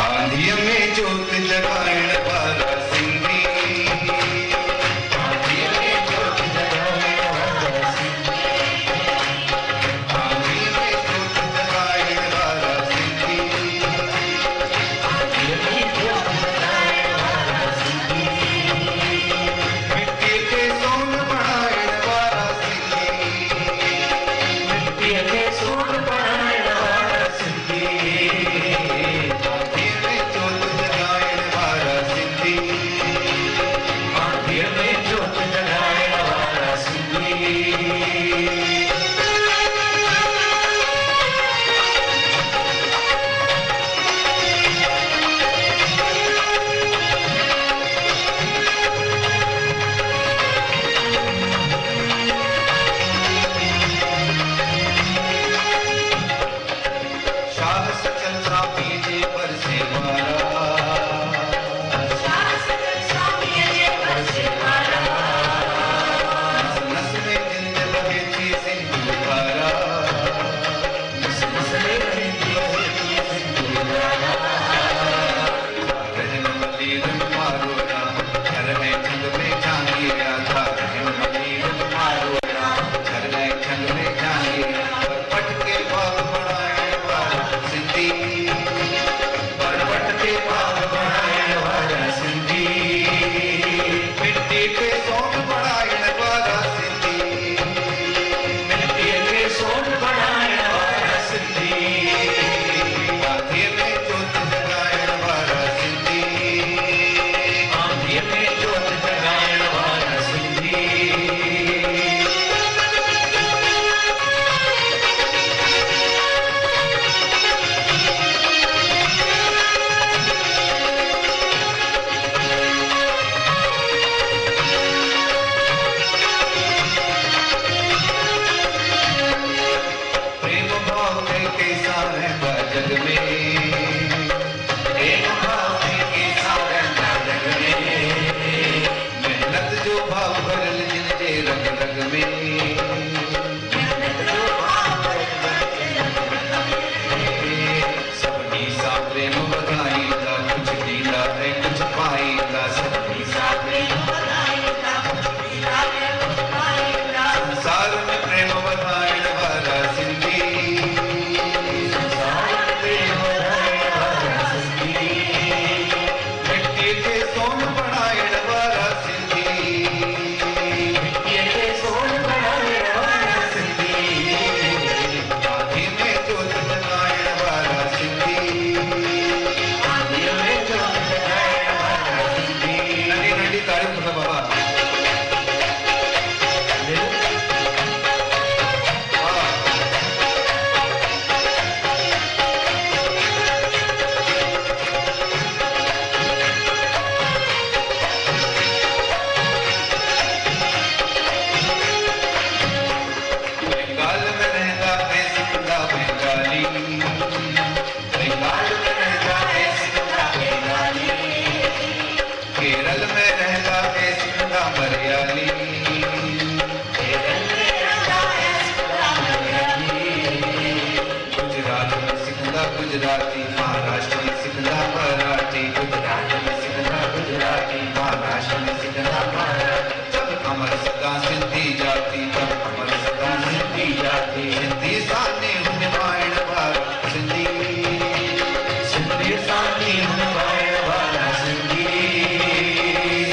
आंधिया में जोत जगाइण वारा सिंधी, आंधिया में जोत जगाइण वारा सिंधी, आंधिया में जोत जगाइण वारा सिंधी, आंधिया में जोत जगाइण वारा सिंधी, मिट्टी के सोन बनाइण वारा सिंधी, मिट्टी के सोन बनाइण वारा सिंधी, आंधिया में जोत जगाइण वारा सिंधी, आंधिया में जोत जगाइण वारा सिंधी। शाह सचल सा पीजे पर से मारा, शाह सचल सा पीजे पर से मारा, नस नस में जिंद बहे थी सिंधु धारा, नस नस में जिंद बहे थी सिंधु धारा, रहन मलीर मारो राम, घर में छंद में जांगिया था, रहन मलीर मारो राम, घर में छंद में जांगिया, पट के बाग बनाए वाला सिंधी, पर्वत के बाग बनाए वाला सिंधी, मिट्टी के सोन बनाए वाला सिंधी, मिट्टी के सोन बनाए वाला सिंधी, आंधिया में जोत जगाए वाला सिंधी, आंधिया में जोत जगाए वाला सिंधी। प्रेम भाव में कैसा रहता जग में, प्रेम भाव में कैसा रहता जग में, मेहनत जो भाव भरल जिनके रग रग में, मेहनत जो भाव भरल जिनके रग रग में, सबनी सा प्रेम बधाईंदा, कुछ दीदा है कुछ पाईंदा, सबनी सा प्रेम बधाईंदा, कुछ दीदा है कुछ पाईंदा, संसार में प्रेम बधाइण वाला सिंधी, संसार में प्रेम बधाइण वाला सिंधी, मिट्टी के सोन बनाइण वाला सिंधी, मिट्टी के सोन बनाइण वाला सिंधी, आंधिया में जोत जगाइण वाला सिंधी, आंधिया में जोत जगाइण वाला सिंधी। नंढी नंढी तारीफ़ है बाबा। बंगाल में रहता है सिंधा बंगाली, बंगाल में रहता है सिंधा बंगाली, केरल में रहता है सिंधा मलयाली, केरल में रहता है सिंधा मलयाली, गुजरात में सिंधा गुजराती, महाराष्ट्र में सिंधा मराठी, गुजरात में सिंधा गुजराती, महाराष्ट्र में सिंधा मराठी, जब अमर सदा सिंधी जाती, तब अमर सदा सिंधी जाती, सिंधी साने हुन वाइण वारा सिंधी, सिंधी साने हुन वाइण वारा सिंधी,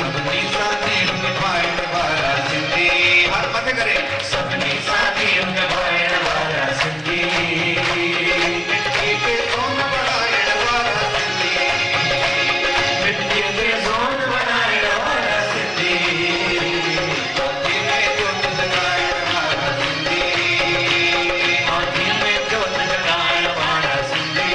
सबनी साने हुन वाइण वारा सिंधी, हर मत करे सबनी साने हुन वाइण वारा सिंधी, मिट्टी के सोन बनाइण वारा सिंधी, मिट्टी के सोन बनाइण वारा सिंधी, आंधिया में जोत जगाइण वारा सिंधी, आंधिया में जोत जगाइण वारा सिंधी।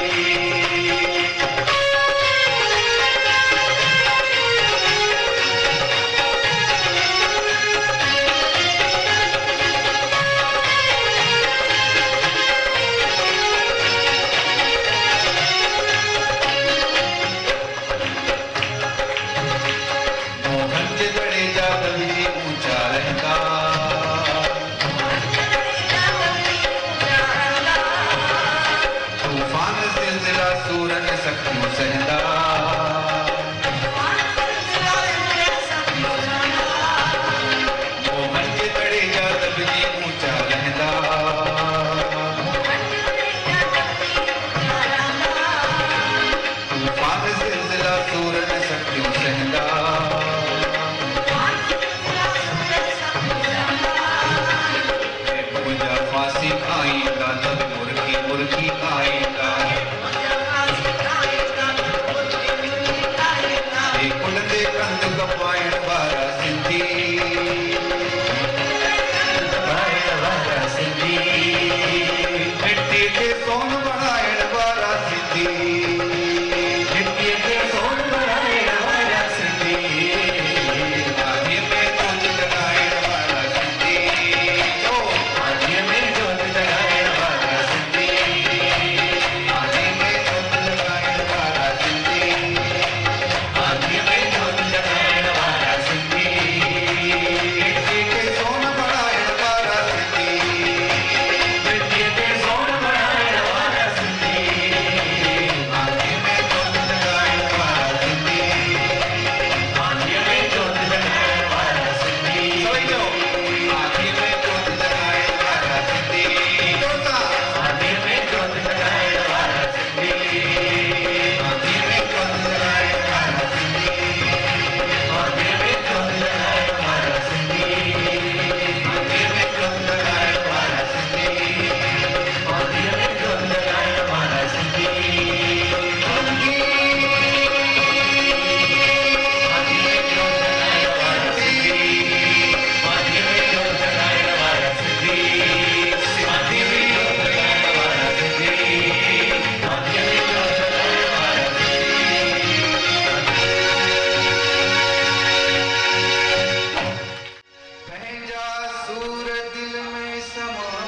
जा सूर दिल में समा